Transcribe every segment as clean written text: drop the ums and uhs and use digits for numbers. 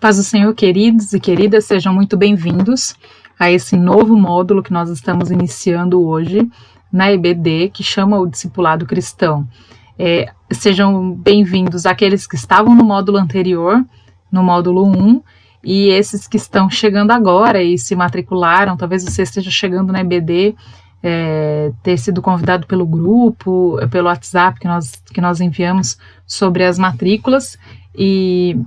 Paz do Senhor, queridos e queridas, sejam muito bem-vindos a esse novo módulo que nós estamos iniciando hoje na EBD, que chama o Discipulado Cristão. Sejam bem-vindos aqueles que estavam no módulo anterior, no módulo 1, e esses que estão chegando agora e se matricularam. Talvez você esteja chegando na EBD, ter sido convidado pelo grupo, pelo WhatsApp que nós enviamos sobre as matrículas, e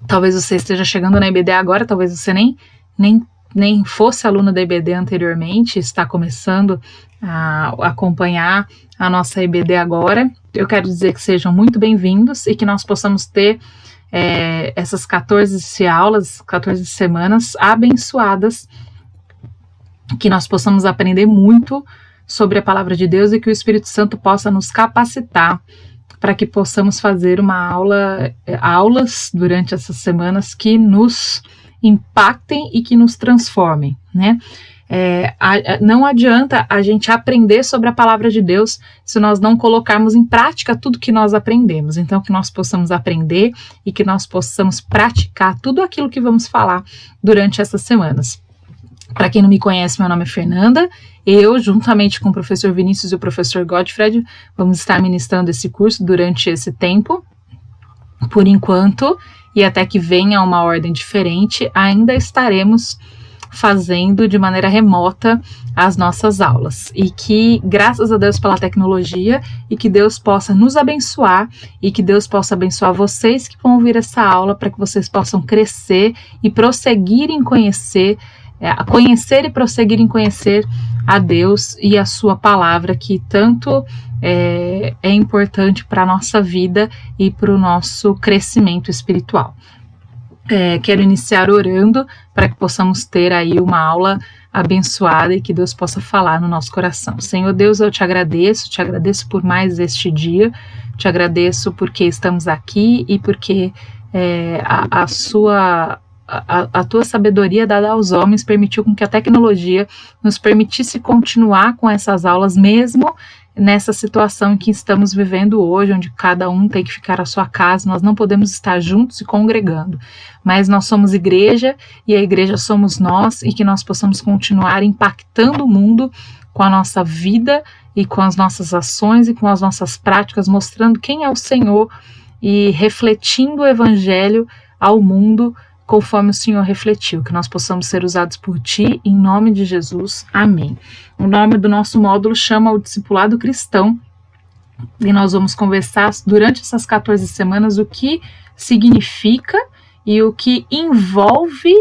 talvez você esteja chegando na EBD agora, talvez você nem fosse aluno da EBD anteriormente, está começando a acompanhar a nossa EBD agora. Eu quero dizer que sejam muito bem-vindos e que nós possamos ter essas 14 aulas, 14 semanas abençoadas, que nós possamos aprender muito sobre a palavra de Deus e que o Espírito Santo possa nos capacitar para que possamos fazer aulas durante essas semanas que nos impactem e que nos transformem, né? Não adianta a gente aprender sobre a palavra de Deus se nós não colocarmos em prática tudo que nós aprendemos. Então, que nós possamos aprender e que nós possamos praticar tudo aquilo que vamos falar durante essas semanas. Para quem não me conhece, meu nome é Fernanda. Eu, juntamente com o professor Vinícius e o professor Godfred, vamos estar ministrando esse curso durante esse tempo. Por enquanto, e até que venha uma ordem diferente, ainda estaremos fazendo de maneira remota as nossas aulas. E que, graças a Deus pela tecnologia, e que Deus possa nos abençoar, e que Deus possa abençoar vocês que vão ouvir essa aula, para que vocês possam crescer e prosseguir em conhecer e prosseguir em conhecer a Deus e a sua palavra, que tanto é importante para a nossa vida e para o nosso crescimento espiritual. Quero iniciar orando para que possamos ter aí uma aula abençoada e que Deus possa falar no nosso coração. Senhor Deus, eu te agradeço por mais este dia, te agradeço porque estamos aqui e porque a tua sabedoria dada aos homens permitiu com que a tecnologia nos permitisse continuar com essas aulas, mesmo nessa situação em que estamos vivendo hoje, onde cada um tem que ficar à sua casa. Nós não podemos estar juntos e congregando, mas nós somos igreja e a igreja somos nós, e que nós possamos continuar impactando o mundo com a nossa vida e com as nossas ações e com as nossas práticas, mostrando quem é o Senhor e refletindo o evangelho ao mundo conforme o Senhor refletiu, que nós possamos ser usados por Ti, em nome de Jesus, amém. O nome do nosso módulo chama o Discipulado Cristão, e nós vamos conversar durante essas 14 semanas o que significa e o que envolve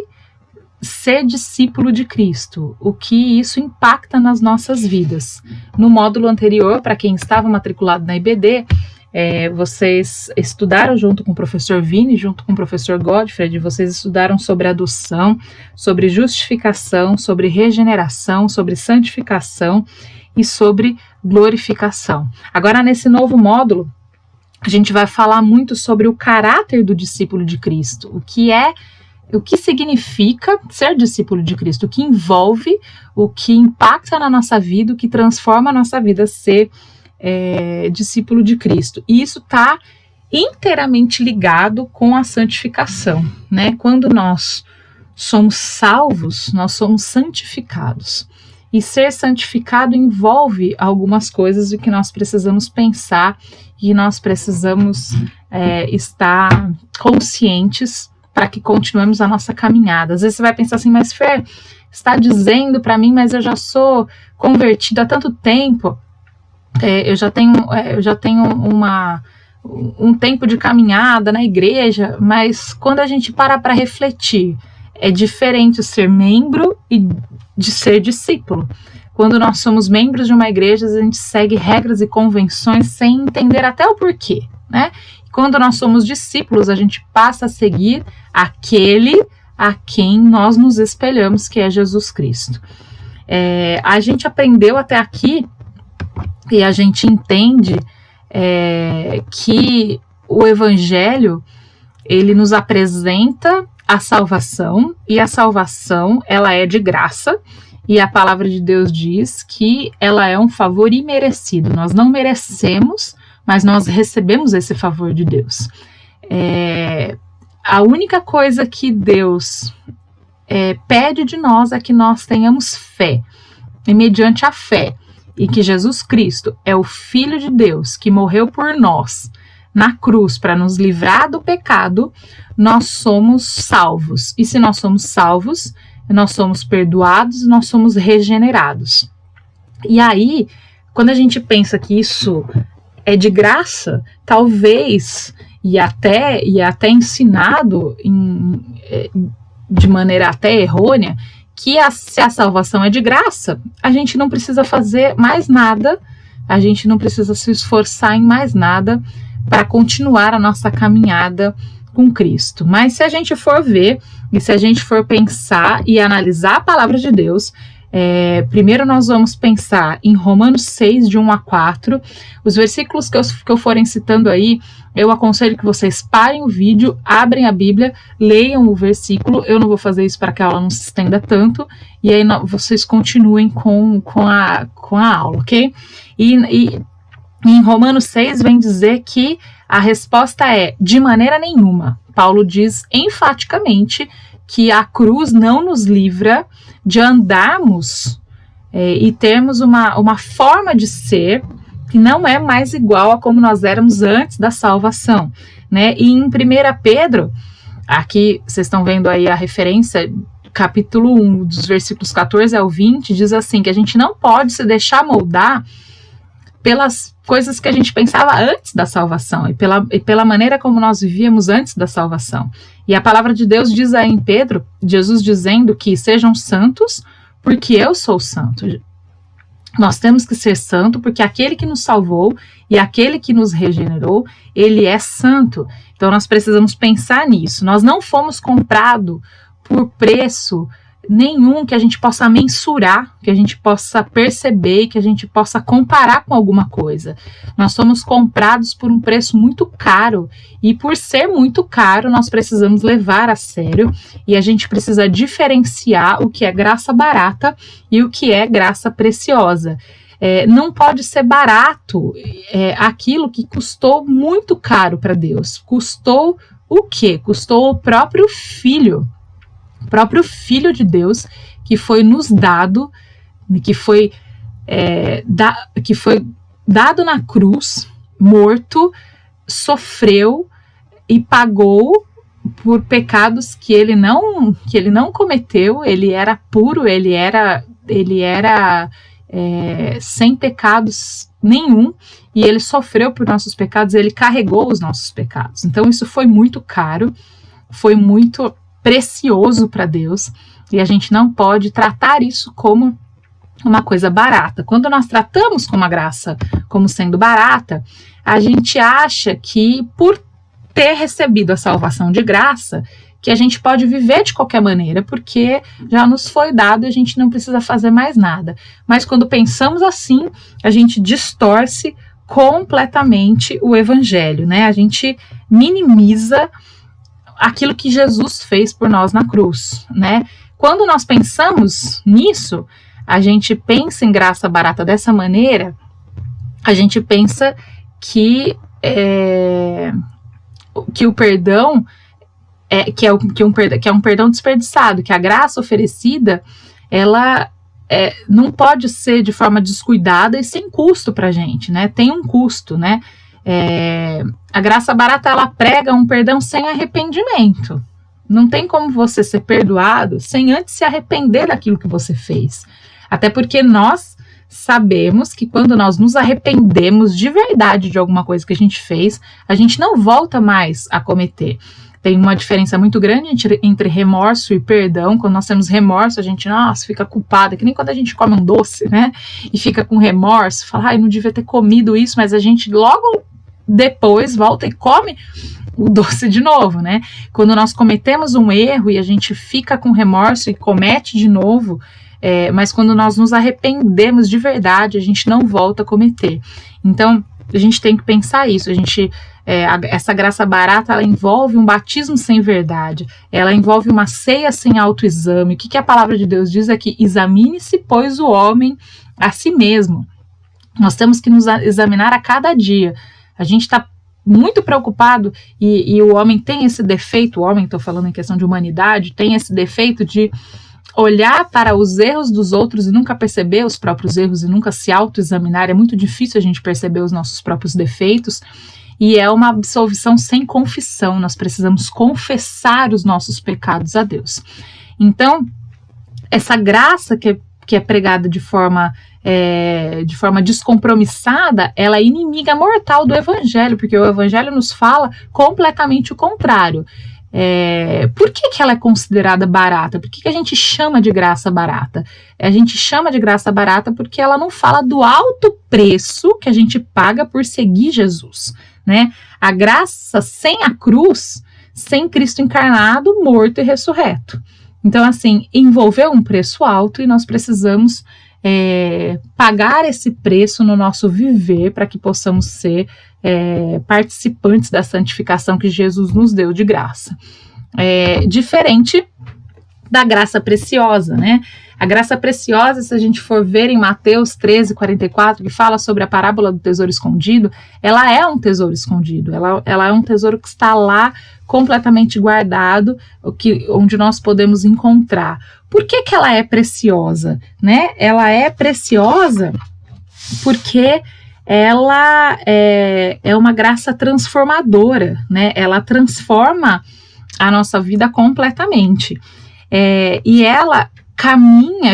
ser discípulo de Cristo, o que isso impacta nas nossas vidas. No módulo anterior, para quem estava matriculado na IBD, vocês estudaram junto com o professor Vini, junto com o professor Godfred, vocês estudaram sobre adoção, sobre justificação, sobre regeneração, sobre santificação e sobre glorificação. Agora, nesse novo módulo, a gente vai falar muito sobre o caráter do discípulo de Cristo, o que significa ser discípulo de Cristo, o que envolve, o que impacta na nossa vida, o que transforma a nossa vida, ser discípulo de Cristo. E isso está inteiramente ligado com a santificação, né? Quando nós somos salvos, nós somos santificados. E ser santificado envolve algumas coisas de que nós precisamos pensar e nós precisamos estar conscientes para que continuemos a nossa caminhada. Às vezes você vai pensar assim, mas Fer, está dizendo para mim, mas eu já sou convertido há tanto tempo. Eu já tenho um tempo de caminhada na igreja, mas quando a gente para refletir, é diferente ser membro e de ser discípulo. Quando nós somos membros de uma igreja, a gente segue regras e convenções sem entender até o porquê, né? Quando nós somos discípulos, a gente passa a seguir aquele a quem nós nos espelhamos, que é Jesus Cristo. A gente aprendeu até aqui e a gente entende que o Evangelho, ele nos apresenta a salvação, e a salvação, ela é de graça, e a palavra de Deus diz que ela é um favor imerecido. Nós não merecemos, mas nós recebemos esse favor de Deus. a única coisa que Deus pede de nós é que nós tenhamos fé, e mediante a fé, e que Jesus Cristo é o Filho de Deus que morreu por nós na cruz para nos livrar do pecado, nós somos salvos. E se nós somos salvos, nós somos perdoados, nós somos regenerados. E aí, quando a gente pensa que isso é de graça, talvez, e até ensinado de maneira até errônea, que se a salvação é de graça, a gente não precisa fazer mais nada, a gente não precisa se esforçar em mais nada para continuar a nossa caminhada com Cristo. Mas se a gente for ver, e se a gente for pensar e analisar a palavra de Deus, primeiro nós vamos pensar em Romanos 6, de 1 a 4. Os versículos que eu forem citando aí, eu aconselho que vocês parem o vídeo, abrem a Bíblia, leiam o versículo. Eu não vou fazer isso para que a aula não se estenda tanto, e aí vocês continuem com a aula, ok? E em Romanos 6 vem dizer que a resposta é de maneira nenhuma. Paulo diz enfaticamente que a cruz não nos livra de andarmos e termos uma forma de ser que não é mais igual a como nós éramos antes da salvação, né? E em 1 Pedro, aqui vocês estão vendo aí a referência, capítulo 1, dos versículos 14 ao 20, diz assim, que a gente não pode se deixar moldar pelas coisas que a gente pensava antes da salvação e pela maneira como nós vivíamos antes da salvação. E a palavra de Deus diz aí em Pedro, Jesus dizendo que sejam santos porque eu sou santo. Nós temos que ser santo porque aquele que nos salvou e aquele que nos regenerou, ele é santo. Então nós precisamos pensar nisso. Nós não fomos comprados por preço nenhum que a gente possa mensurar, que a gente possa perceber, que a gente possa comparar com alguma coisa. Nós somos comprados por um preço muito caro, e por ser muito caro, nós precisamos levar a sério, e a gente precisa diferenciar o que é graça barata e o que é graça preciosa. Não pode ser barato aquilo que custou muito caro para Deus. Custou o quê? Custou o próprio Filho de Deus, que foi nos dado, que foi dado na cruz, morto, sofreu e pagou por pecados que ele não cometeu. Ele era puro, ele era sem pecados nenhum, e ele sofreu por nossos pecados, ele carregou os nossos pecados. Então isso foi muito caro, foi muito precioso para Deus, e a gente não pode tratar isso como uma coisa barata. Quando nós tratamos como a graça como sendo barata, a gente acha que por ter recebido a salvação de graça, que a gente pode viver de qualquer maneira, porque já nos foi dado e a gente não precisa fazer mais nada. Mas quando pensamos assim, a gente distorce completamente o evangelho, né? A gente minimiza aquilo que Jesus fez por nós na cruz, né? Quando nós pensamos nisso, a gente pensa em graça barata dessa maneira, a gente pensa que o perdão que é um perdão desperdiçado, que a graça oferecida, ela não pode ser de forma descuidada e sem custo para a gente, né? Tem um custo, né? A graça barata, ela prega um perdão sem arrependimento. Não tem como você ser perdoado sem antes se arrepender daquilo que você fez. Até porque nós sabemos que quando nós nos arrependemos de verdade de alguma coisa que a gente fez, a gente não volta mais a cometer. Tem uma diferença muito grande entre remorso e perdão. Quando nós temos remorso, a gente, fica culpada, que nem quando a gente come um doce, né? E fica com remorso, fala, não devia ter comido isso, mas a gente logo depois volta e come o doce de novo, né? Quando nós cometemos um erro e a gente fica com remorso e comete de novo, mas quando nós nos arrependemos de verdade, a gente não volta a cometer. Então, a gente tem que pensar isso. Essa graça barata, ela envolve um batismo sem verdade, ela envolve uma ceia sem autoexame. O que a palavra de Deus diz é que examine-se, pois, o homem a si mesmo. Nós temos que nos examinar a cada dia. A gente está muito preocupado, e o homem tem esse defeito, o homem, estou falando em questão de humanidade, tem esse defeito de olhar para os erros dos outros e nunca perceber os próprios erros e nunca se autoexaminar. É muito difícil a gente perceber os nossos próprios defeitos, e é uma absolvição sem confissão. Nós precisamos confessar os nossos pecados a Deus. Então, essa graça que é pregada de forma descompromissada, ela é inimiga mortal do Evangelho, porque o Evangelho nos fala completamente o contrário. Por que ela é considerada barata? Por que a gente chama de graça barata? A gente chama de graça barata porque ela não fala do alto preço que a gente paga por seguir Jesus, né? A graça sem a cruz, sem Cristo encarnado, morto e ressurreto. Então, assim, envolveu um preço alto, e nós precisamos pagar esse preço no nosso viver para que possamos ser participantes da santificação que Jesus nos deu de graça. Diferente da graça preciosa, né? A graça preciosa, se a gente for ver em Mateus 13:44, que fala sobre a parábola do tesouro escondido, ela é um tesouro escondido, ela é um tesouro que está lá completamente guardado, onde nós podemos encontrar. Por que ela é preciosa, né? Ela é preciosa porque ela é uma graça transformadora, né? Ela transforma a nossa vida completamente. E ela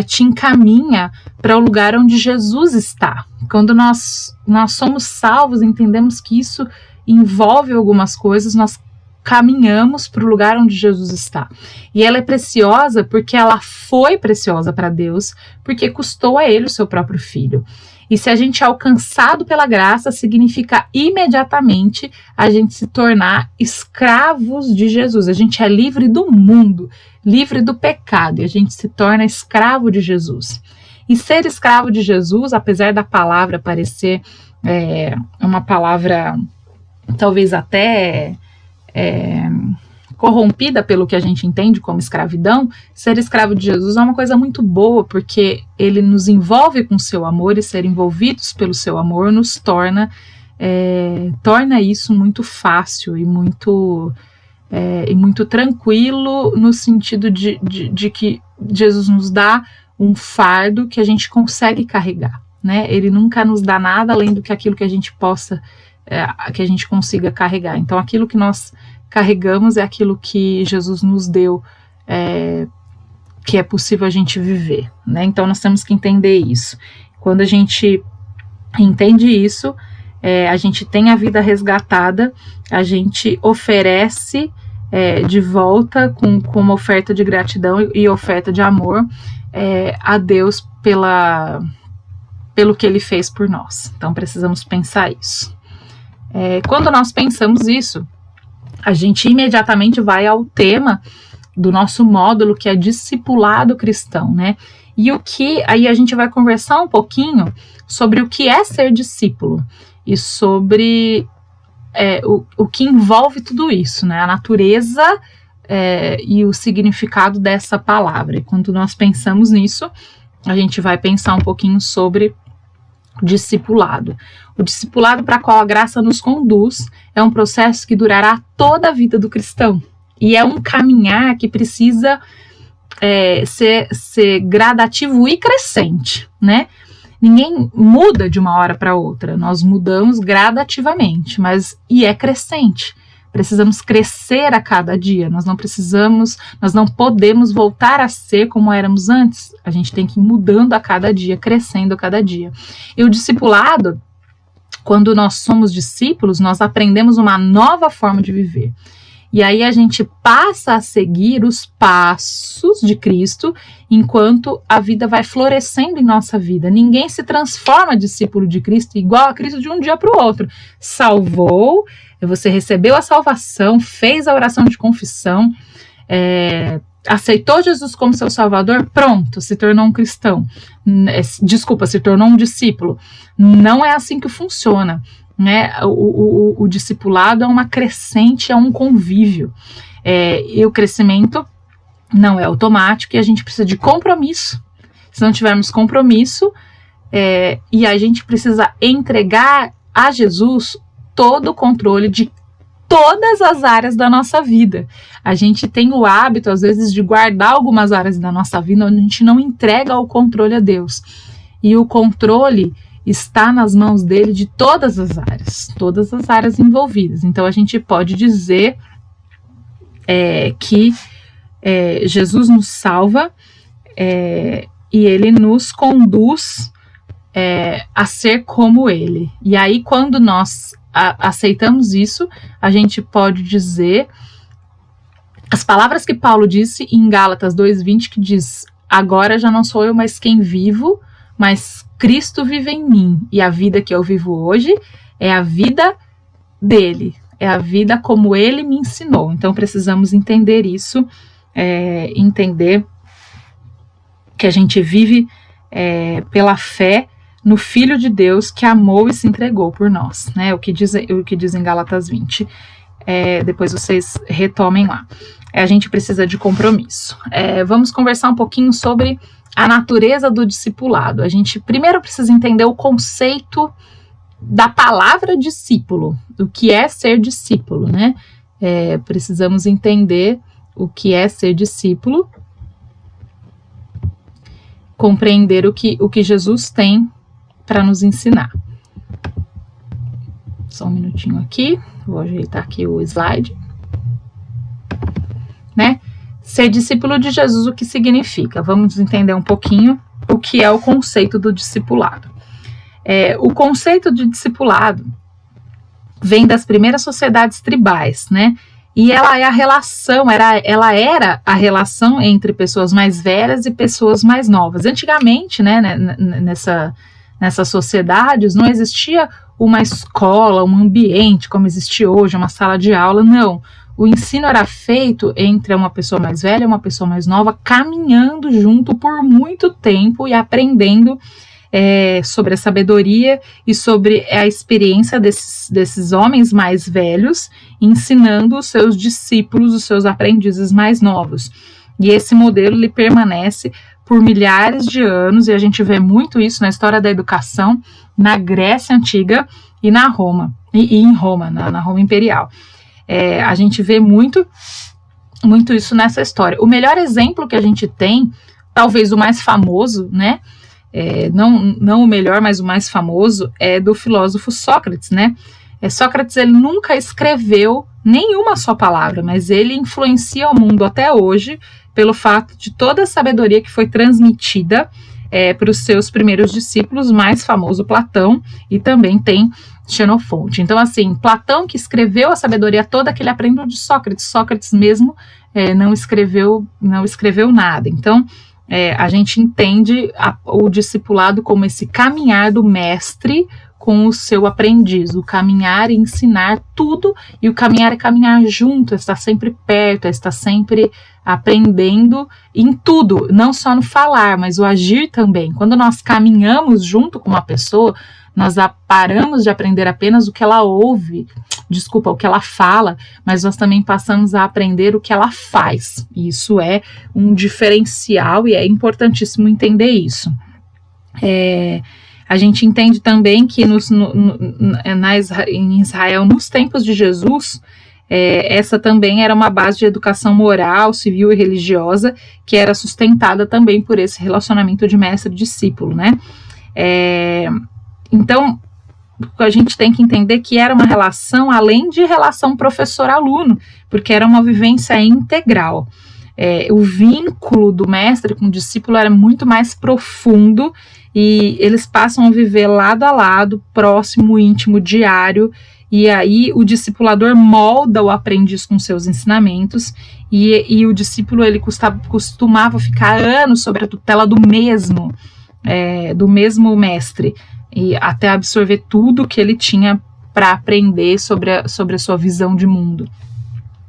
te encaminha para o lugar onde Jesus está. Quando nós somos salvos, entendemos que isso envolve algumas coisas, nós caminhamos para o lugar onde Jesus está. E ela é preciosa porque ela foi preciosa para Deus, porque custou a ele o seu próprio filho. E se a gente é alcançado pela graça, significa imediatamente a gente se tornar escravos de Jesus. A gente é livre do mundo, livre do pecado, e a gente se torna escravo de Jesus. E ser escravo de Jesus, apesar da palavra parecer uma palavra talvez até corrompida pelo que a gente entende como escravidão, ser escravo de Jesus é uma coisa muito boa, porque ele nos envolve com seu amor, e ser envolvidos pelo seu amor nos torna isso muito fácil e muito tranquilo, no sentido de que Jesus nos dá um fardo que a gente consegue carregar, né? Ele nunca nos dá nada além do que aquilo que a gente que a gente consiga carregar. Então, aquilo que nós carregamos é aquilo que Jesus nos deu, que é possível a gente viver, né? Então, nós temos que entender isso. Quando a gente entende isso, a gente tem a vida resgatada, a gente oferece de volta com uma oferta de gratidão e oferta de amor a Deus pelo que Ele fez por nós. Então, precisamos pensar isso. Quando nós pensamos isso, a gente imediatamente vai ao tema do nosso módulo, que é discipulado cristão, né? E aí a gente vai conversar um pouquinho sobre o que é ser discípulo e sobre o que envolve tudo isso, né? A natureza e o significado dessa palavra. E quando nós pensamos nisso, a gente vai pensar um pouquinho sobre o discipulado. O discipulado para qual a graça nos conduz é um processo que durará toda a vida do cristão. E é um caminhar que precisa ser gradativo e crescente, né? Ninguém muda de uma hora para outra, nós mudamos gradativamente, mas é crescente. Precisamos crescer a cada dia, nós não podemos voltar a ser como éramos antes. A gente tem que ir mudando a cada dia, crescendo a cada dia. E o discipulado, quando nós somos discípulos, nós aprendemos uma nova forma de viver. E aí a gente passa a seguir os passos de Cristo enquanto a vida vai florescendo em nossa vida. Ninguém se transforma discípulo de Cristo igual a Cristo de um dia para o outro. Salvou, você recebeu a salvação, fez a oração de confissão, aceitou Jesus como seu Salvador, pronto, se tornou um cristão. Se tornou um discípulo. Não é assim que funciona. Né? O discipulado é uma crescente, é um convívio, e o crescimento não é automático, e a gente precisa de compromisso. Se não tivermos compromisso, e a gente precisa entregar a Jesus todo o controle de todas as áreas da nossa vida. A gente tem o hábito, às vezes, de guardar algumas áreas da nossa vida onde a gente não entrega o controle a Deus. E o controle está nas mãos dele de todas as áreas envolvidas. Então, a gente pode dizer que Jesus nos salva e ele nos conduz a ser como ele. E aí, quando nós aceitamos isso, a gente pode dizer as palavras que Paulo disse em Gálatas 2:20, que diz: agora já não sou eu mais quem vivo, mas Cristo vive em mim, e a vida que eu vivo hoje é a vida dele, é a vida como ele me ensinou. Então precisamos entender isso, entender que a gente vive pela fé no Filho de Deus que amou e se entregou por nós, né? O que diz em Gálatas 20. Depois vocês retomem lá. A gente precisa de compromisso. Vamos conversar um pouquinho sobre a natureza do discipulado. A gente primeiro precisa entender o conceito da palavra discípulo, o que é ser discípulo, né? Precisamos entender o que é ser discípulo, compreender o que Jesus tem para nos ensinar. Só um minutinho aqui, vou ajeitar aqui o slide, né? Ser discípulo de Jesus, o que significa? Vamos entender um pouquinho o que é o conceito do discipulado. O conceito de discipulado vem das primeiras sociedades tribais, né? E ela era a relação entre pessoas mais velhas e pessoas mais novas. Antigamente, né, nessas sociedades, não existia uma escola, um ambiente como existe hoje, uma sala de aula, não. O ensino era feito entre uma pessoa mais velha e uma pessoa mais nova, caminhando junto por muito tempo e aprendendo sobre a sabedoria e sobre a experiência desses homens mais velhos, ensinando os seus discípulos, os seus aprendizes mais novos. E esse modelo ele permanece por milhares de anos, e a gente vê muito isso na história da educação, na Grécia Antiga e na Roma, e em Roma, na Roma Imperial. A gente vê muito isso nessa história. O melhor exemplo que a gente tem, talvez o mais famoso, né? Não o melhor, mas o mais famoso, é do filósofo Sócrates, né? Sócrates, ele nunca escreveu nenhuma só palavra, mas ele influencia o mundo até hoje pelo fato de toda a sabedoria que foi transmitida para os seus primeiros discípulos, mais famoso Platão, e também tem Xenofonte. Então, assim, Platão, que escreveu a sabedoria toda que ele aprendeu de Sócrates. Sócrates mesmo não escreveu nada. Então, a gente entende o discipulado como esse caminhar do mestre com o seu aprendiz, o caminhar e ensinar tudo, e o caminhar é caminhar junto, é estar sempre perto, é estar sempre aprendendo em tudo, não só no falar, mas o agir também. Quando nós caminhamos junto com uma pessoa, nós paramos de aprender apenas o que ela ouve, o que ela fala, mas nós também passamos a aprender o que ela faz. E isso é um diferencial e é importantíssimo entender isso. A gente entende também que em Israel, nos tempos de Jesus, essa também era uma base de educação moral, civil e religiosa, que era sustentada também por esse relacionamento de mestre e discípulo, né? Então, a gente tem que entender que era uma relação além de relação professor-aluno, porque era uma vivência integral. O vínculo do mestre com o discípulo era muito mais profundo, e eles passam a viver lado a lado, próximo, íntimo, diário, e aí o discipulador molda o aprendiz com seus ensinamentos, e o discípulo ele costumava ficar anos sobre a tutela do mesmo mestre, e até absorver tudo que ele tinha para aprender sobre a sua visão de mundo.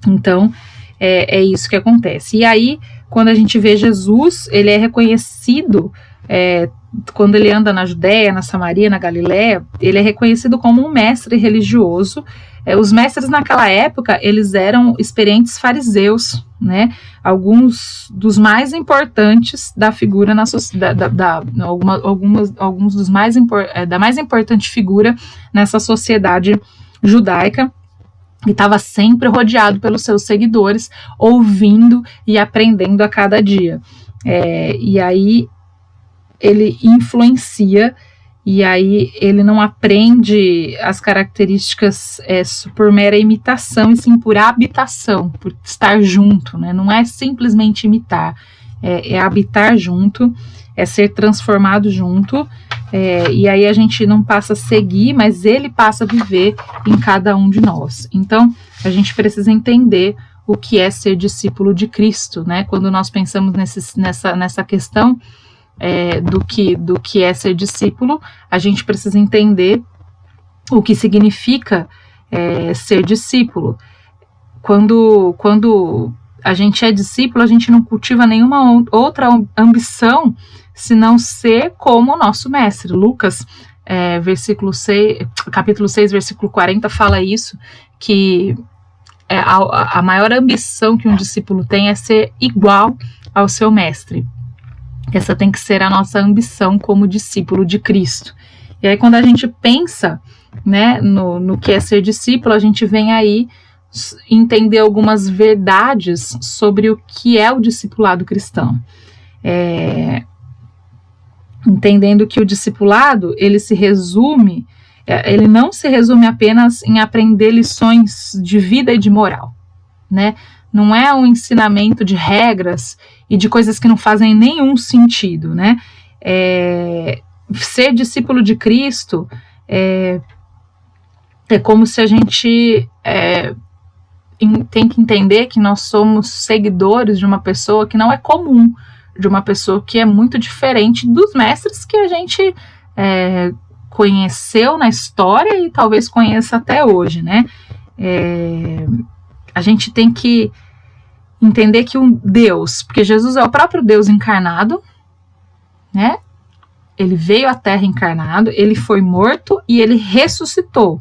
Então, é isso que acontece. E aí, quando a gente vê Jesus, ele é reconhecido, quando ele anda na Judéia, na Samaria, na Galiléia, ele é reconhecido como um mestre religioso. Os mestres naquela época, eles eram experientes fariseus, né? Alguns dos mais importantes da figura na sociedade, alguns da mais importante figura nessa sociedade judaica, e estava sempre rodeado pelos seus seguidores, ouvindo e aprendendo a cada dia. E aí ele influencia, e aí ele não aprende as características por mera imitação, e sim por habitação, por estar junto, né? Não é simplesmente imitar, é habitar junto, é ser transformado junto, e aí a gente não passa a seguir, mas ele passa a viver em cada um de nós. Então, a gente precisa entender o que é ser discípulo de Cristo, né? Quando nós pensamos nessa questão do que é ser discípulo, a gente precisa entender o que significa ser discípulo. Quando a gente é discípulo, a gente não cultiva nenhuma outra ambição senão ser como o nosso mestre. Lucas, capítulo 6, versículo 40, fala isso, que a maior ambição que um discípulo tem é ser igual ao seu mestre. Essa tem que ser a nossa ambição como discípulo de Cristo. E aí, quando a gente pensa, né, no que é ser discípulo, a gente vem aí entender algumas verdades sobre o que é o discipulado cristão. Entendendo que o discipulado, ele não se resume apenas em aprender lições de vida e de moral, né? Não é um ensinamento de regras e de coisas que não fazem nenhum sentido, né? Ser discípulo de Cristo é como se a gente tem que entender que nós somos seguidores de uma pessoa que não é comum, de uma pessoa que é muito diferente dos mestres que a gente conheceu na história e talvez conheça até hoje, né? A gente tem que entender que um Deus, porque Jesus é o próprio Deus encarnado, né? Ele veio à Terra encarnado, ele foi morto e ele ressuscitou.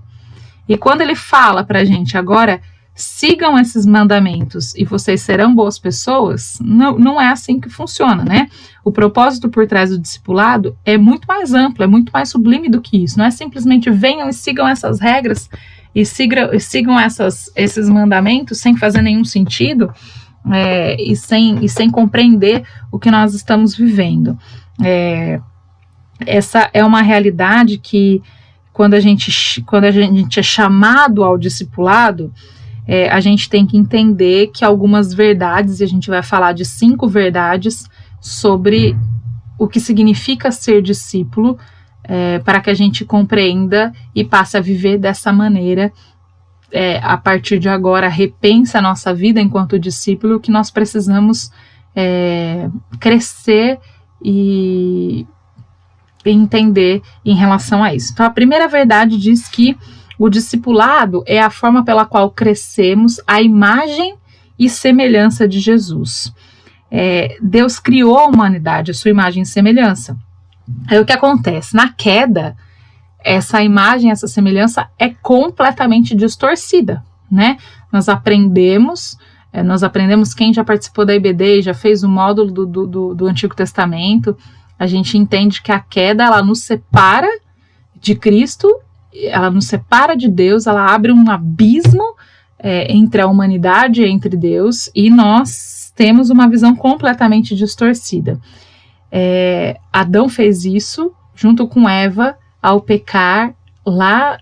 E quando ele fala pra gente agora, sigam esses mandamentos e vocês serão boas pessoas, não é assim que funciona, né? O propósito por trás do discipulado é muito mais amplo, é muito mais sublime do que isso. Não é simplesmente venham e sigam essas regras e sigam esses mandamentos sem fazer nenhum sentido e sem compreender o que nós estamos vivendo. Essa é uma realidade que quando a gente é chamado ao discipulado, a gente tem que entender que algumas verdades, e a gente vai falar de 5 verdades sobre o que significa ser discípulo, para que a gente compreenda e passe a viver dessa maneira. A partir de agora, repensa a nossa vida enquanto discípulo, que nós precisamos crescer e entender em relação a isso. Então, a primeira verdade diz que o discipulado é a forma pela qual crescemos à imagem e semelhança de Jesus. Deus criou a humanidade, a sua imagem e semelhança. Aí o que acontece? Na queda, essa imagem, essa semelhança é completamente distorcida, né? Nós aprendemos, quem já participou da IBD e já fez o módulo do Antigo Testamento, a gente entende que a queda, ela nos separa de Cristo, ela nos separa de Deus, ela abre um abismo entre a humanidade e entre Deus, e nós temos uma visão completamente distorcida. Adão fez isso junto com Eva ao pecar. Lá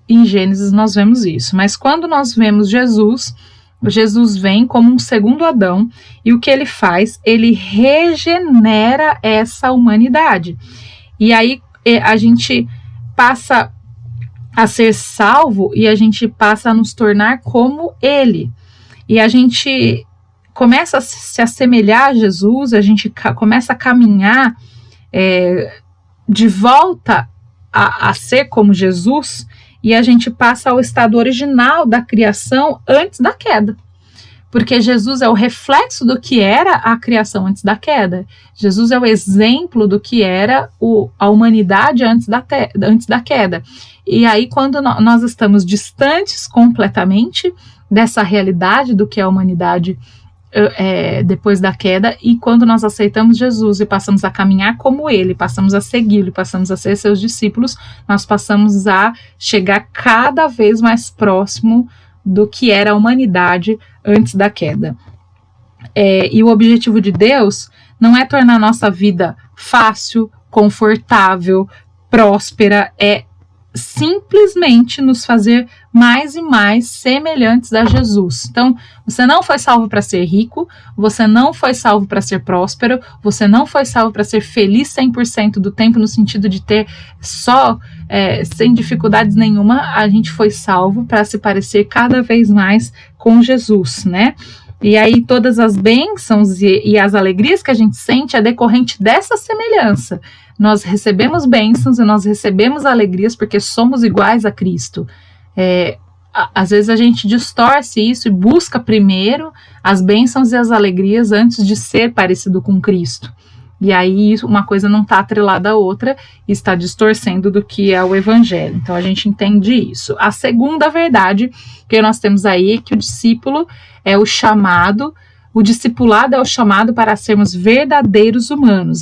em Gênesis nós vemos isso, mas quando nós vemos Jesus vem como um segundo Adão, e o que ele faz? Ele regenera essa humanidade, e aí a gente passa a ser salvo e a gente passa a nos tornar como ele, e a gente começa a se assemelhar a Jesus, a gente começa a caminhar de volta a ser como Jesus, e a gente passa ao estado original da criação antes da queda, porque Jesus é o reflexo do que era a criação antes da queda. Jesus é o exemplo do que era a humanidade antes da queda. E aí, quando nós estamos distantes completamente dessa realidade do que é a humanidade depois da queda, e quando nós aceitamos Jesus e passamos a caminhar como Ele, passamos a segui-lo, passamos a ser seus discípulos, nós passamos a chegar cada vez mais próximo do que era a humanidade antes da queda. E o objetivo de Deus não é tornar a nossa vida fácil, confortável, próspera, é simplesmente nos fazer mais e mais semelhantes a Jesus. Então, você não foi salvo para ser rico, você não foi salvo para ser próspero, você não foi salvo para ser feliz 100% do tempo, no sentido de ter só, sem dificuldades nenhuma. A gente foi salvo para se parecer cada vez mais com Jesus, né? E aí todas as bênçãos e as alegrias que a gente sente é decorrente dessa semelhança. Nós recebemos bênçãos e nós recebemos alegrias porque somos iguais a Cristo. Às vezes a gente distorce isso e busca primeiro as bênçãos e as alegrias antes de ser parecido com Cristo. E aí uma coisa não está atrelada à outra e está distorcendo do que é o Evangelho. Então a gente entende isso. A segunda verdade que nós temos aí é que o discípulo é o chamado, o discipulado é o chamado para sermos verdadeiros humanos.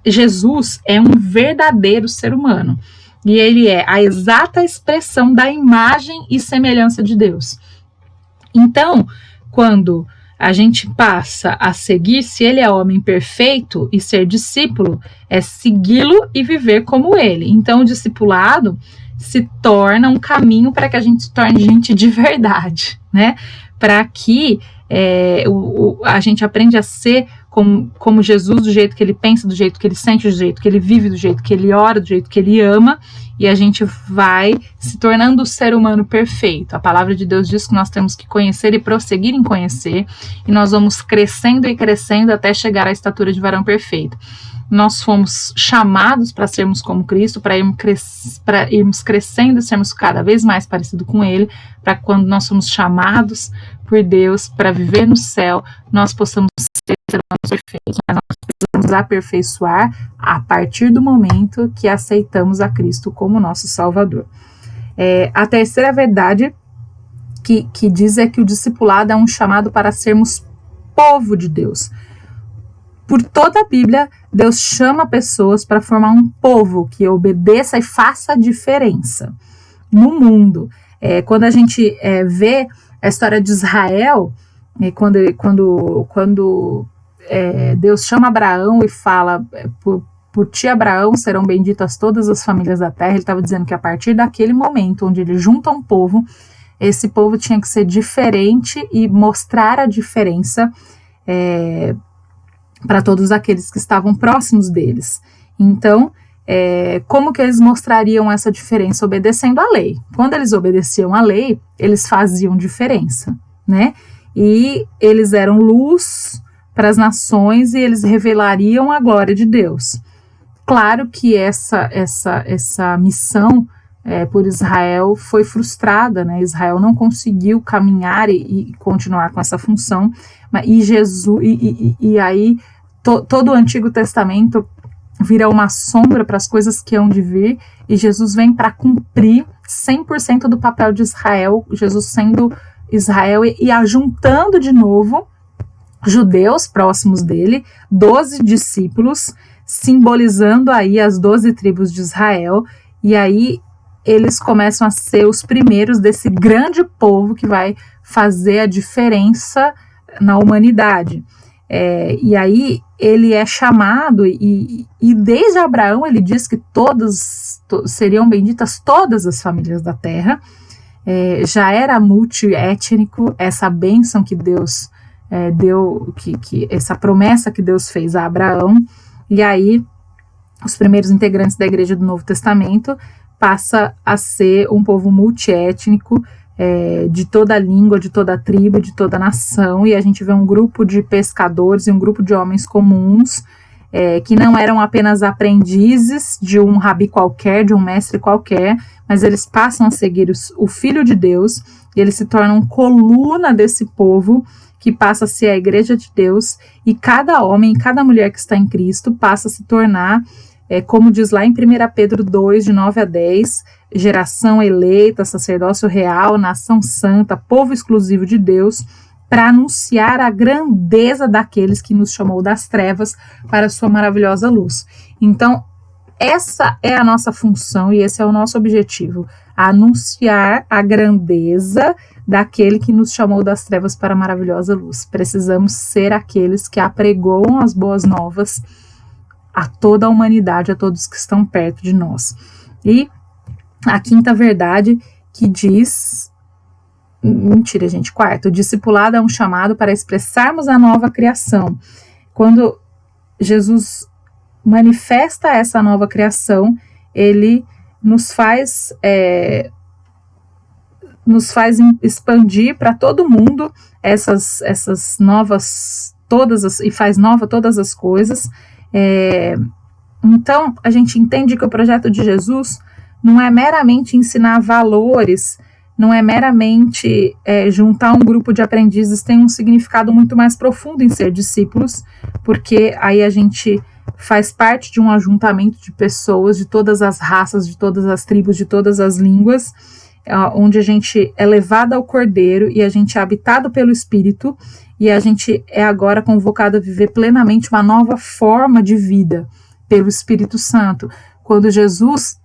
Jesus é um verdadeiro ser humano. E ele é a exata expressão da imagem e semelhança de Deus. Então, quando a gente passa a seguir, se ele é homem perfeito, e ser discípulo é segui-lo e viver como ele. Então, o discipulado se torna um caminho para que a gente se torne gente de verdade, né? Para que a gente aprende a ser como Jesus, do jeito que ele pensa, do jeito que ele sente, do jeito que ele vive, do jeito que ele ora, do jeito que ele ama, e a gente vai se tornando o ser humano perfeito. A palavra de Deus diz que nós temos que conhecer e prosseguir em conhecer, e nós vamos crescendo e crescendo até chegar à estatura de varão perfeito. Nós fomos chamados para sermos como Cristo, para irmos crescendo e sermos cada vez mais parecidos com Ele, para quando nós somos chamados por Deus para viver no céu, nós possamos ser humanos perfeitos. Mas nós precisamos aperfeiçoar a partir do momento que aceitamos a Cristo como nosso Salvador. A terceira verdade que diz é que o discipulado é um chamado para sermos povo de Deus. Por toda a Bíblia, Deus chama pessoas para formar um povo que obedeça e faça a diferença no mundo. Quando a gente vê a história de Israel, quando Deus chama Abraão e fala, por ti, Abraão, serão benditas todas as famílias da terra, ele estava dizendo que a partir daquele momento onde ele junta um povo, esse povo tinha que ser diferente e mostrar a diferença para todos aqueles que estavam próximos deles. Então, como que eles mostrariam essa diferença? Obedecendo à lei. Quando eles obedeciam à lei, eles faziam diferença, né? E eles eram luz para as nações e eles revelariam a glória de Deus. Claro que essa missão por Israel foi frustrada, né? Israel não conseguiu caminhar e continuar com essa função, e Jesus, e aí todo o Antigo Testamento vira uma sombra para as coisas que hão de vir, e Jesus vem para cumprir 100% do papel de Israel, Jesus sendo Israel e ajuntando de novo judeus próximos dele, 12 discípulos, simbolizando aí as 12 tribos de Israel, e aí eles começam a ser os primeiros desse grande povo que vai fazer a diferença na humanidade. E aí ele é chamado, e desde Abraão ele diz que seriam benditas todas as famílias da terra. Já era multiétnico essa bênção que Deus deu, essa promessa que Deus fez a Abraão. E aí os primeiros integrantes da Igreja do Novo Testamento passa a ser um povo multiétnico, de toda língua, de toda tribo, de toda nação, e a gente vê um grupo de pescadores e um grupo de homens comuns, que não eram apenas aprendizes de um rabi qualquer, de um mestre qualquer, mas eles passam a seguir o Filho de Deus, e eles se tornam coluna desse povo, que passa a ser a Igreja de Deus, e cada homem e cada mulher que está em Cristo passa a se tornar, como diz lá em 1 Pedro 2, de 9 a 10, geração eleita, sacerdócio real, nação santa, povo exclusivo de Deus, para anunciar a grandeza daqueles que nos chamou das trevas para a sua maravilhosa luz. Então, essa é a nossa função e esse é o nosso objetivo, anunciar a grandeza daquele que nos chamou das trevas para a maravilhosa luz. Precisamos ser aqueles que apregoam as boas novas a toda a humanidade, a todos que estão perto de nós. E a quinta verdade que diz... Mentira, gente. Quarto, o discipulado é um chamado para expressarmos a nova criação. Quando Jesus manifesta essa nova criação, ele nos faz expandir para todo mundo essas novas, e faz nova todas as coisas. Então, a gente entende que o projeto de Jesus não é meramente ensinar valores, não é meramente juntar um grupo de aprendizes, tem um significado muito mais profundo em ser discípulos, porque aí a gente faz parte de um ajuntamento de pessoas de todas as raças, de todas as tribos, de todas as línguas, onde a gente é levado ao Cordeiro e a gente é habitado pelo Espírito e a gente é agora convocado a viver plenamente uma nova forma de vida pelo Espírito Santo. Quando Jesus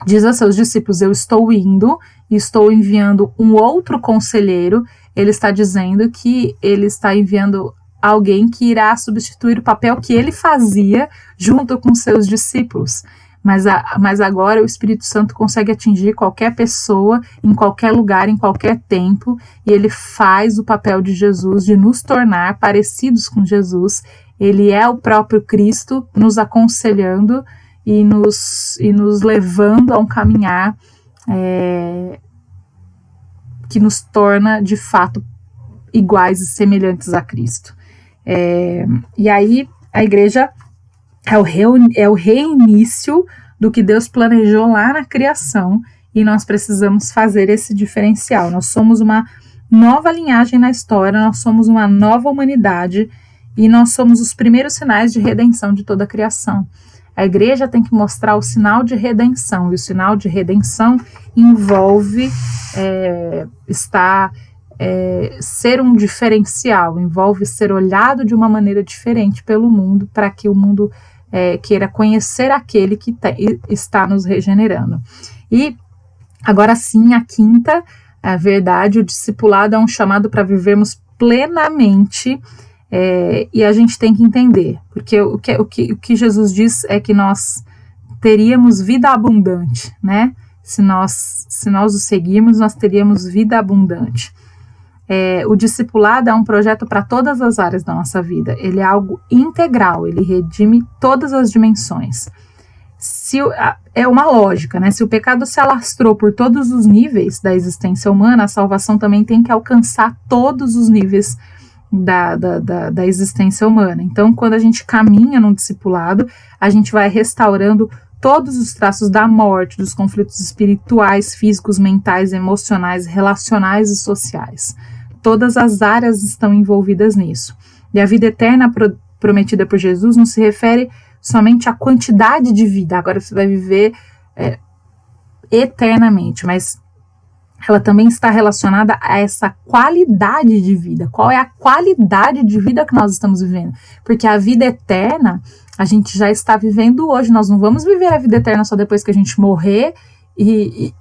diz a seus discípulos, eu estou indo e estou enviando um outro conselheiro, ele está dizendo que ele está enviando alguém que irá substituir o papel que ele fazia junto com seus discípulos. Mas agora o Espírito Santo consegue atingir qualquer pessoa, em qualquer lugar, em qualquer tempo, e ele faz o papel de Jesus, de nos tornar parecidos com Jesus. Ele é o próprio Cristo nos aconselhando e nos levando a um caminhar que nos torna, de fato, iguais e semelhantes a Cristo. E aí a igreja é o reinício do que Deus planejou lá na criação e nós precisamos fazer esse diferencial. Nós somos uma nova linhagem na história, nós somos uma nova humanidade e nós somos os primeiros sinais de redenção de toda a criação. A igreja tem que mostrar o sinal de redenção, e o sinal de redenção envolve ser um diferencial, envolve ser olhado de uma maneira diferente pelo mundo, para que o mundo queira conhecer aquele que está nos regenerando. E agora sim, a quinta verdade, o discipulado é um chamado para vivermos plenamente. E a gente tem que entender, porque o que Jesus diz é que nós teríamos vida abundante, né? Se nós o seguirmos, nós teríamos vida abundante. O discipulado é um projeto para todas as áreas da nossa vida, ele é algo integral, ele redime todas as dimensões. É uma lógica, né? Se o pecado se alastrou por todos os níveis da existência humana, a salvação também tem que alcançar todos os níveis da existência humana. Então, quando a gente caminha num discipulado, a gente vai restaurando todos os traços da morte, dos conflitos espirituais, físicos, mentais, emocionais, relacionais e sociais. Todas as áreas estão envolvidas nisso. E a vida eterna prometida por Jesus não se refere somente à quantidade de vida, agora você vai viver eternamente, mas ela também está relacionada a essa qualidade de vida. Qual é a qualidade de vida que nós estamos vivendo? Porque a vida eterna, a gente já está vivendo hoje. Nós não vamos viver a vida eterna só depois que a gente morrer e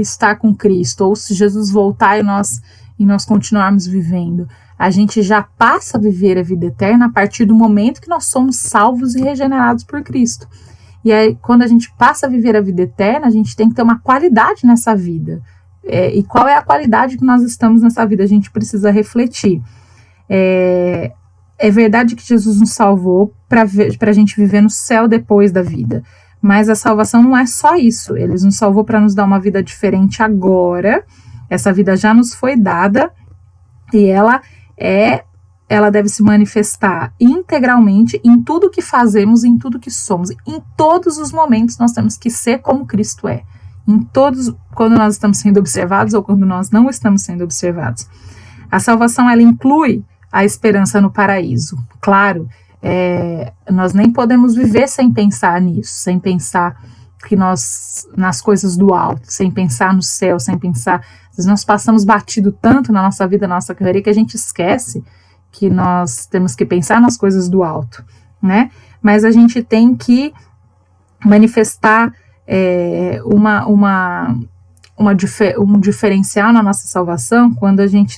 estar com Cristo. Ou se Jesus voltar e nós continuarmos vivendo. A gente já passa a viver a vida eterna a partir do momento que nós somos salvos e regenerados por Cristo. E aí, quando a gente passa a viver a vida eterna, a gente tem que ter uma qualidade nessa vida. E qual é a qualidade que nós estamos nessa vida? A gente precisa refletir. É verdade que Jesus nos salvou para a gente viver no céu depois da vida. Mas a salvação não é só isso. Ele nos salvou para nos dar uma vida diferente agora. Essa vida já nos foi dada e ela deve se manifestar integralmente em tudo que fazemos, em tudo que somos. Em todos os momentos nós temos que ser como Cristo é. Em todos, quando nós estamos sendo observados ou quando nós não estamos sendo observados. A salvação, ela inclui a esperança no paraíso. Claro, nós nem podemos viver sem pensar nisso, sem pensar nas coisas do alto, sem pensar no céu, sem pensar... vezes nós passamos batido tanto na nossa vida, na nossa carreira, que a gente esquece que nós temos que pensar nas coisas do alto, né? Mas a gente tem que manifestar um diferencial na nossa salvação quando a gente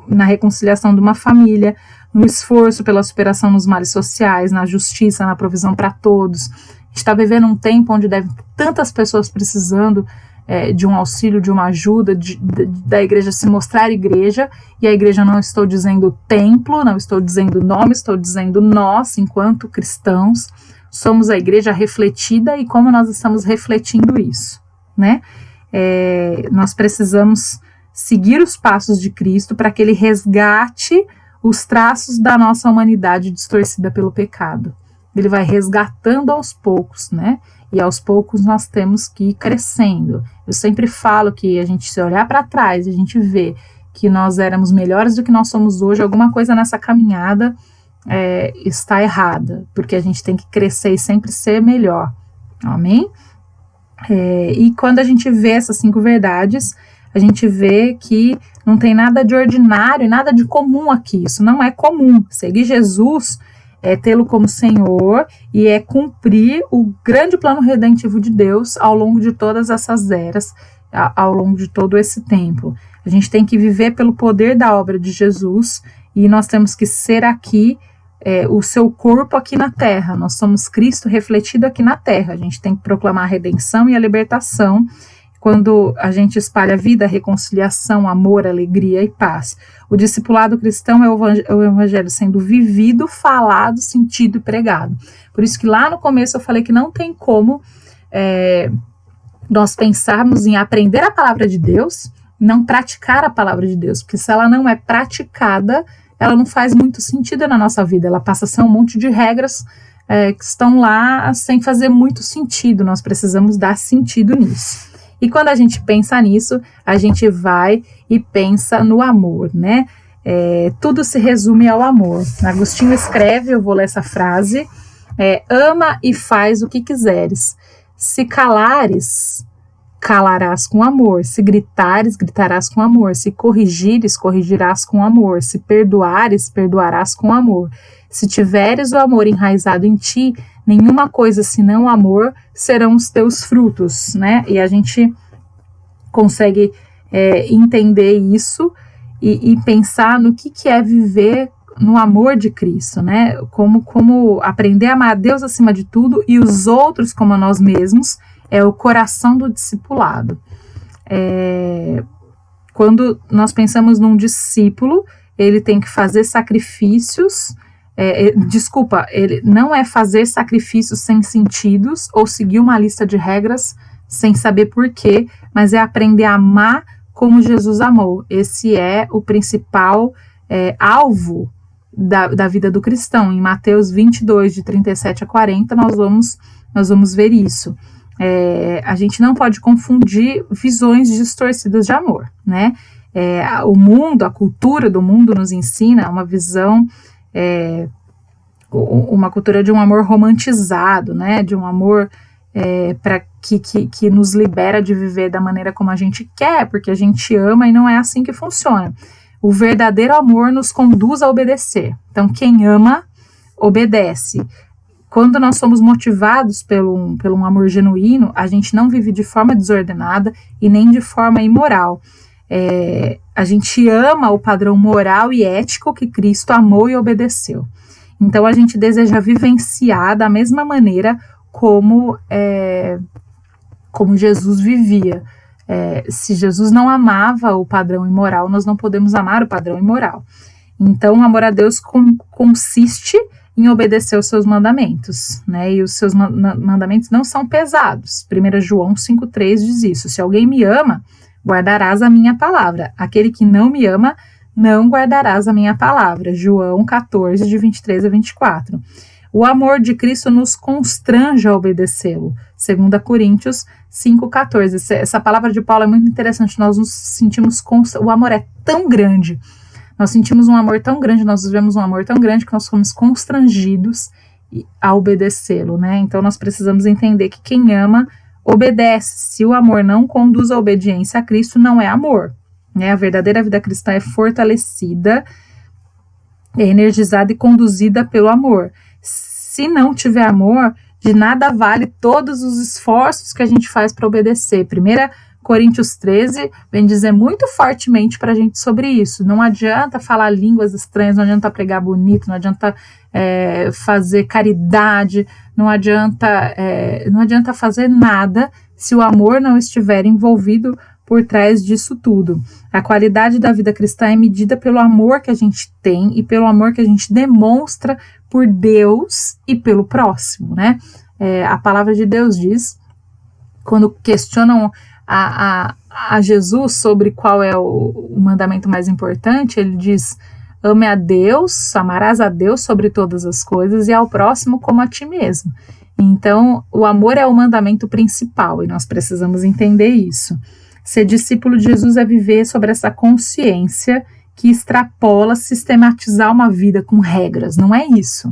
na reconciliação de uma família, no esforço pela superação dos males sociais, na justiça, na provisão para todos. A gente está vivendo um tempo onde deve tantas pessoas precisando de um auxílio, de uma ajuda, da igreja se mostrar igreja, e a igreja não estou dizendo templo, não estou dizendo nome, estou dizendo nós, enquanto cristãos, somos a igreja refletida e como nós estamos refletindo isso, né? Nós precisamos seguir os passos de Cristo para que ele resgate os traços da nossa humanidade distorcida pelo pecado. Ele vai resgatando aos poucos, né? E aos poucos nós temos que ir crescendo. Eu sempre falo que a gente, se olhar para trás, a gente vê que nós éramos melhores do que nós somos hoje, alguma coisa nessa caminhada está errada, porque a gente tem que crescer e sempre ser melhor. Amém? E quando a gente vê essas 5 verdades, a gente vê que não tem nada de ordinário, nada de comum aqui. Isso não é comum. Seguir Jesus é tê-lo como Senhor e é cumprir o grande plano redentivo de Deus ao longo de todas essas eras, ao longo de todo esse tempo. A gente tem que viver pelo poder da obra de Jesus e nós temos que ser aqui o seu corpo aqui na terra. Nós somos Cristo refletido aqui na terra. A gente tem que proclamar a redenção e a libertação quando a gente espalha vida, reconciliação, amor, alegria e paz. O discipulado cristão é o evangelho sendo vivido, falado, sentido e pregado. Por isso que lá no começo eu falei que não tem como nós pensarmos em aprender a palavra de Deus, não praticar a palavra de Deus, porque se ela não é praticada, ela não faz muito sentido na nossa vida, ela passa a ser um monte de regras que estão lá sem fazer muito sentido. Nós precisamos dar sentido nisso. E quando a gente pensa nisso, a gente vai e pensa no amor, né? Tudo se resume ao amor. Agostinho escreve, eu vou ler essa frase, ama e faz o que quiseres. Se calares, calarás com amor. Se gritares, gritarás com amor. Se corrigires, corrigirás com amor. Se perdoares, perdoarás com amor. Se tiveres o amor enraizado em ti, nenhuma coisa senão o amor serão os teus frutos, né? E a gente consegue entender isso e pensar no que é viver no amor de Cristo, né? Como aprender a amar a Deus acima de tudo e os outros como a nós mesmos, é o coração do discipulado. Quando nós pensamos num discípulo, ele tem que fazer sacrifícios. Ele não é fazer sacrifícios sem sentidos ou seguir uma lista de regras sem saber porquê, mas é aprender a amar como Jesus amou. Esse é o principal alvo da vida do cristão. Em Mateus 22, de 37 a 40, nós vamos ver isso. A gente não pode confundir visões distorcidas de amor, né? O mundo, a cultura do mundo nos ensina uma visão, uma cultura de um amor romantizado, né? De um amor que nos libera de viver da maneira como a gente quer, porque a gente ama e não é assim que funciona. O verdadeiro amor nos conduz a obedecer. Então, quem ama, obedece. Quando nós somos motivados pelo um amor genuíno, a gente não vive de forma desordenada e nem de forma imoral. A gente ama o padrão moral e ético que Cristo amou e obedeceu. Então, a gente deseja vivenciar da mesma maneira como Jesus vivia. Se Jesus não amava o padrão imoral, nós não podemos amar o padrão imoral. Então, o amor a Deus consiste em obedecer os seus mandamentos, né? E os seus mandamentos não são pesados. 1 João 5,3 diz isso: se alguém me ama, guardarás a minha palavra. Aquele que não me ama, não guardarás a minha palavra. João 14, de 23 a 24. O amor de Cristo nos constrange a obedecê-lo. 2 Coríntios 5,14. Essa palavra de Paulo é muito interessante. Nós nos sentimos o amor é tão grande. Nós sentimos um amor tão grande, nós vivemos um amor tão grande que nós fomos constrangidos a obedecê-lo, né? Então nós precisamos entender que quem ama, obedece. Se o amor não conduz à obediência a Cristo, não é amor. A verdadeira vida cristã é fortalecida, é energizada e conduzida pelo amor. Se não tiver amor, de nada vale todos os esforços que a gente faz para obedecer. 1 Coríntios 13 vem dizer muito fortemente para a gente sobre isso. Não adianta falar línguas estranhas, não adianta pregar bonito, não adianta fazer caridade, não adianta fazer nada se o amor não estiver envolvido por trás disso tudo. A qualidade da vida cristã é medida pelo amor que a gente tem e pelo amor que a gente demonstra por Deus e pelo próximo, né? A palavra de Deus diz, quando questionam a Jesus sobre qual é o mandamento mais importante, ele diz: ame a Deus, amarás a Deus sobre todas as coisas e ao próximo como a ti mesmo. Então, o amor é o mandamento principal e nós precisamos entender isso. Ser discípulo de Jesus é viver sobre essa consciência que extrapola sistematizar uma vida com regras, não é isso.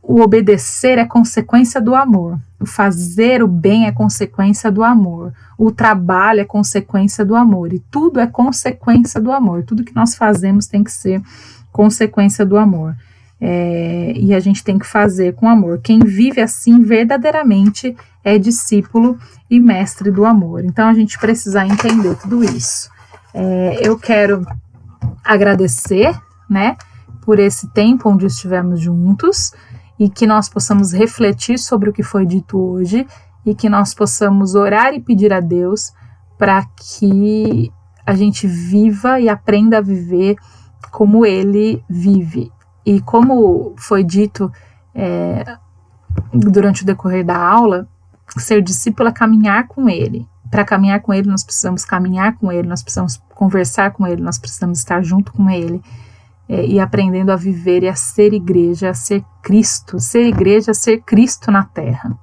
O obedecer é consequência do amor, o fazer o bem é consequência do amor, o trabalho é consequência do amor, e tudo é consequência do amor, tudo que nós fazemos tem que ser consequência do amor, e a gente tem que fazer com amor. Quem vive assim verdadeiramente é discípulo e mestre do amor. Então a gente precisa entender tudo isso. Eu quero agradecer, né, por esse tempo onde estivemos juntos, e que nós possamos refletir sobre o que foi dito hoje, e que nós possamos orar e pedir a Deus para que a gente viva e aprenda a viver como Ele vive. E como foi dito durante o decorrer da aula, ser discípulo é caminhar com Ele. Para caminhar com Ele, nós precisamos caminhar com Ele, nós precisamos conversar com Ele, nós precisamos estar junto com Ele, e aprendendo a viver e a ser igreja, a ser Cristo. Ser igreja é ser Cristo na terra.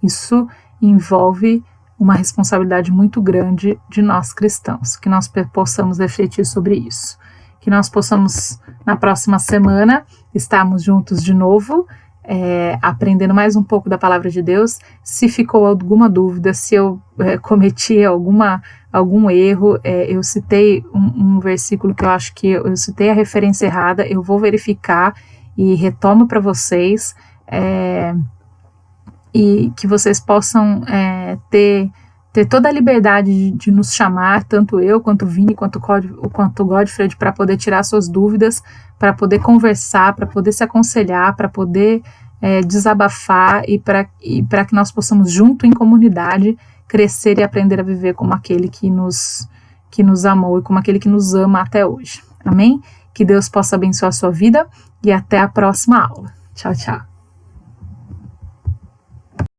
Isso envolve uma responsabilidade muito grande de nós cristãos, que nós possamos refletir sobre isso, que nós possamos, na próxima semana, estarmos juntos de novo, aprendendo mais um pouco da palavra de Deus. Se ficou alguma dúvida, se eu cometi algum erro, eu citei um versículo que eu acho que eu citei a referência errada, eu vou verificar e retomo para vocês, e que vocês possam ter toda a liberdade de nos chamar, tanto eu, quanto o Vini, quanto o Godfrey, para poder tirar suas dúvidas, para poder conversar, para poder se aconselhar, para poder desabafar, e para que nós possamos, junto em comunidade, crescer e aprender a viver como aquele que nos amou e como aquele que nos ama até hoje. Amém? Que Deus possa abençoar a sua vida e até a próxima aula. Tchau, tchau.